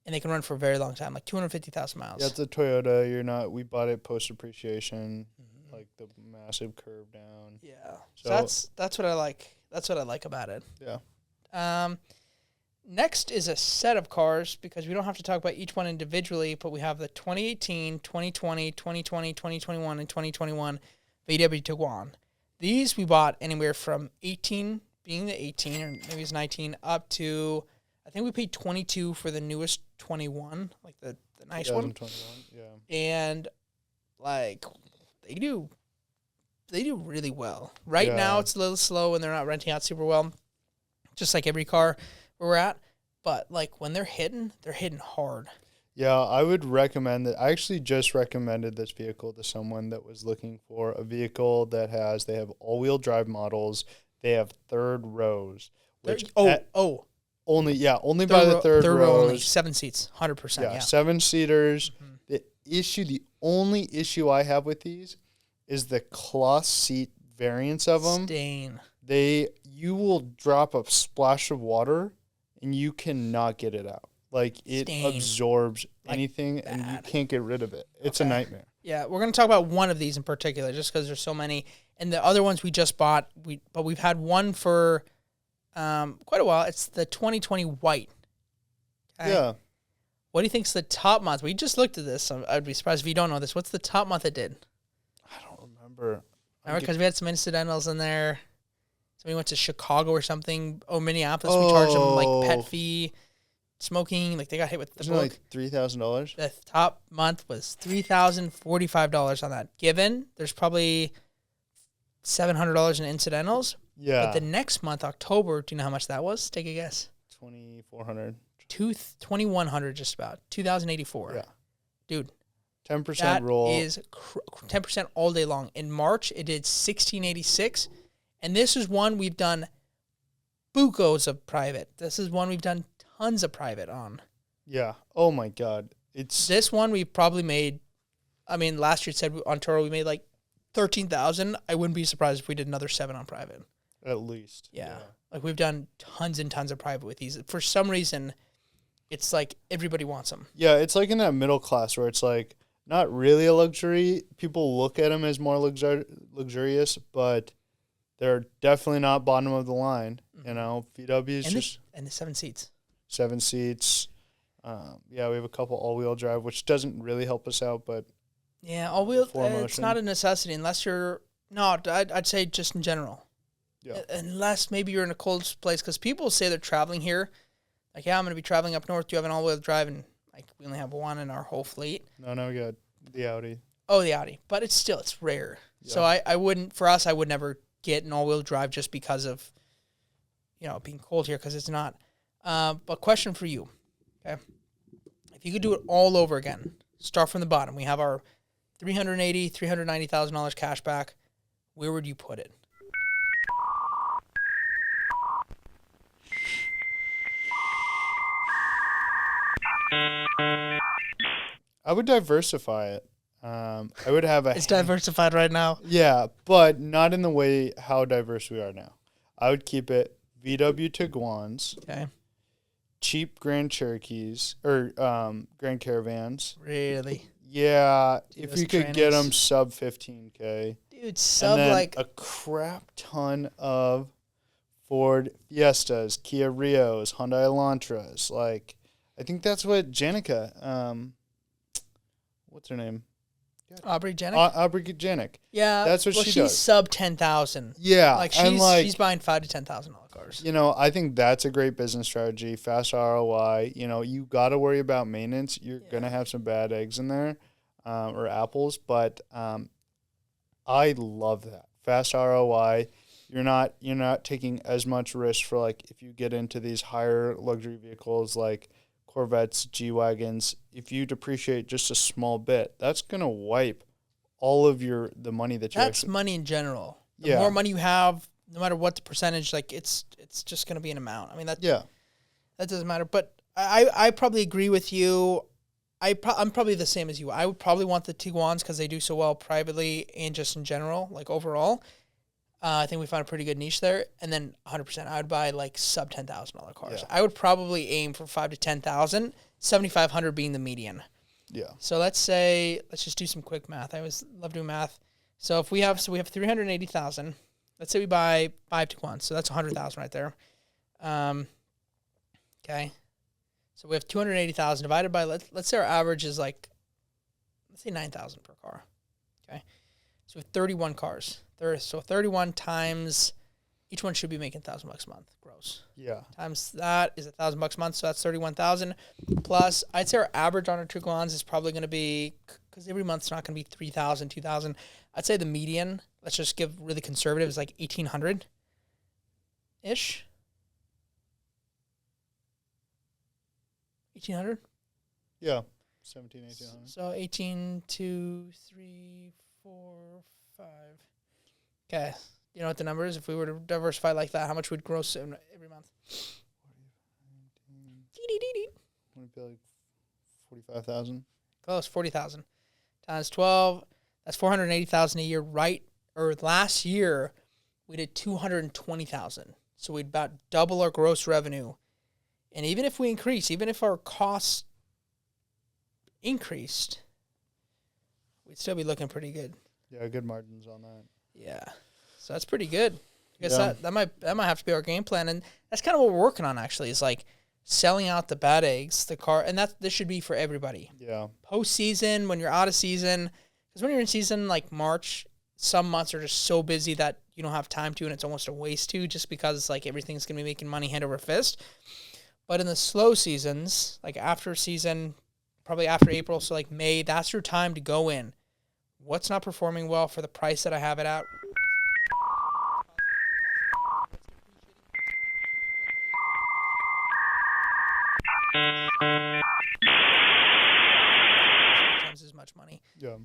and they can run for a very long time, like 250,000 miles. Yeah, it's a Toyota. We bought it post appreciation, like the massive curve down. Yeah. So that's what I like. That's what I like about it. Yeah. Next is a set of cars because we don't have to talk about each one individually, but we have the 2018, 2020, 2020, 2021, and 2021 VW Tiguan. These we bought anywhere from 18, being the 18, or maybe it's 19, up to, I think we paid 22 for the newest 21, like the nice one. 2021, yeah. And, like, they do really well. Right now it's a little slow and they're not renting out super well, just like every car where we're at. But, like, when they're hitting hard. Yeah, I would recommend that. I actually just recommended this vehicle to someone that was looking for a vehicle that they have all-wheel drive models. They have third rows. Only by the third row. Only 7 seats, 100%. Yeah. 7-seaters. Mm-hmm. The only issue I have with these is the cloth seat variants of them. Stain. You will drop a splash of water and you cannot get it out. Like, it absorbs anything, and you can't get rid of it. It's a nightmare. Yeah, we're going to talk about one of these in particular, just because there's so many. And the other ones we just bought, but we've had one for quite a while. It's the 2020 white. Okay? Yeah. What do you think's the top month? We just looked at this. I'd be surprised if you don't know this. What's the top month it did? I don't remember. Because we had some incidentals in there. Somebody went to Chicago or something. Oh, Minneapolis. We charged them, like, pet fee. Smoking, like they got hit with the book. Like $3,000. The top month was $3,045 on that. Given there's probably $700 in incidentals. Yeah. But the next month, October, do you know how much that was? Take a guess. $2,400. $2,100 just about. $2,084. Yeah. Dude. 10% roll. That is 10% all day long. In March, it did $1,686, and this is one we've done bucos of private. This is one we've done tons of private on. Yeah. Oh my God. This one we probably made. I mean, last year it said on Toro we made like 13,000. I wouldn't be surprised if we did another 7 on private. At least. Yeah. Like we've done tons and tons of private with these. For some reason, it's like everybody wants them. Yeah, it's like in that middle class where it's like not really a luxury. People look at them as more luxurious, but they're definitely not bottom of the line. Mm-hmm. You know, VW's and the 7 seats. 7 seats. We have a couple all-wheel drive, which doesn't really help us out, but yeah, all-wheel. It's not a necessity unless you're. No, I'd say just in general. Yeah. Unless maybe you're in a cold place, because people say they're traveling here. Like, yeah, I'm going to be traveling up north. Do you have an all-wheel drive? And like, we only have one in our whole fleet. No, we got the Audi. Oh, the Audi, but it's rare. Yeah. So I wouldn't. For us, I would never get an all-wheel drive just because of, being cold here, because it's not. But question for you, okay? If you could do it all over again, start from the bottom. We have our $390,000 cash back. Where would you put it? I would diversify it. I would have It's diversified right now. Yeah, but not in the way how diverse we are now. I would keep it VW Tiguan's. Okay. Cheap Grand Cherokees or Grand Caravans. Really? Yeah, if you could get them sub 15K. Dude, sub and then like a crap ton of Ford Fiestas, Kia Rios, Hyundai Elantras. Like, I think that's what Janica. what's her name? Aubrey Janik? Aubrey Janik. Yeah. That's what she she's does. sub 10,000. Yeah. Like she's buying $5,000 to $10,000 cars. You know, I think that's a great business strategy. Fast ROI. You know, you got to worry about maintenance. You're going to have some bad eggs in there or apples. But I love that. Fast ROI. You're not taking as much risk for, like, if you get into these higher luxury vehicles like Corvettes, G-Wagons, if you depreciate just a small bit, that's going to wipe all of the money that you That's money in general. The more money you have, no matter what the percentage, like it's just going to be an amount. I mean, that doesn't matter. But I probably agree with you. I'm probably the same as you. I would probably want the Tiguan's because they do so well privately and just in general, like overall. I think we found a pretty good niche there. And then 100%, I would buy like sub $10,000 cars. Yeah. I would probably aim for $5,000 to $10,000, $7,500 being the median. Yeah. So let's just do some quick math. I always love doing math. So we have 380,000. Let's say we buy 5 Tiguan's. So that's 100,000 right there. Okay. So we have 280,000 divided by, let's say our average is like, let's say 9,000 per car. Okay. So we have 31 cars. So 31 times, each one should be making $1,000 a month gross. Yeah. Times that is $1,000 a month, so that's 31,000. Plus, I'd say our average on our Tiguan's is probably going to be, because every month's not going to be 3,000, 2,000. I'd say the median, let's just give really conservative, is like 1,800 ish. 1,800. Yeah. 1,800. So 18, 2, 3, 4, 5. Okay. You know what the number is? If we were to diversify like that, how much would gross every month? Would it be like 45,000? Close, 40,000. Times 12, that's 480,000 a year, right? Or last year, we did 220,000. So we'd about double our gross revenue. And even if we increase, even if our costs increased, we'd still be looking pretty good. Yeah, good margins on that. Yeah. So that's pretty good. I guess that might have to be our game plan. And that's kind of what we're working on, actually, is like selling out the bad eggs, the car. And this should be for everybody. Yeah. Postseason, when you're out of season. Because when you're in season, like March, some months are just so busy that you don't have time to, and it's almost a waste to, just because it's like everything's going to be making money hand over fist. But in the slow seasons, like after season, probably after April, so like May, that's your time to go in. What's not performing well for the price that I have it at? Times as much money. Yeah.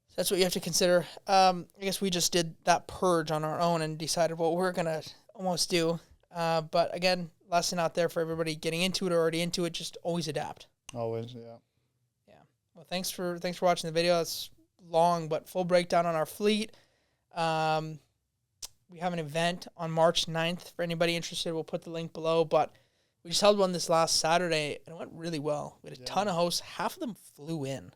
So that's what you have to consider. I guess we just did that purge on our own and decided what we're going to almost do. But again, lesson out there for everybody getting into it or already into it, just always adapt. Always, yeah. Yeah. Well, thanks for watching the video. It's long but full breakdown on our fleet. We have an event on March 9th. For anybody interested, we'll put the link below. But we just held one this last Saturday, and it went really well. We had a ton of hosts. Half of them flew in.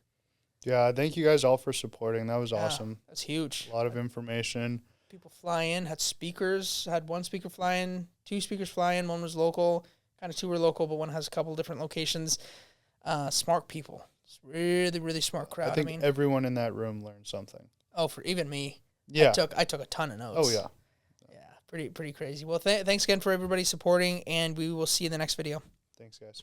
Yeah, thank you guys all for supporting. That was awesome. That's huge. A lot of information. People fly in, had speakers, had one speaker fly in, 2 speakers fly in, one was local, kind of 2 were local, but one has a couple different locations. Smart people. It's really, really smart crowd. I think everyone in that room learned something. Oh, for even me. Yeah. I took a ton of notes. Oh, yeah. Yeah, pretty crazy. Well, thanks again for everybody supporting, and we will see you in the next video. Thanks, guys.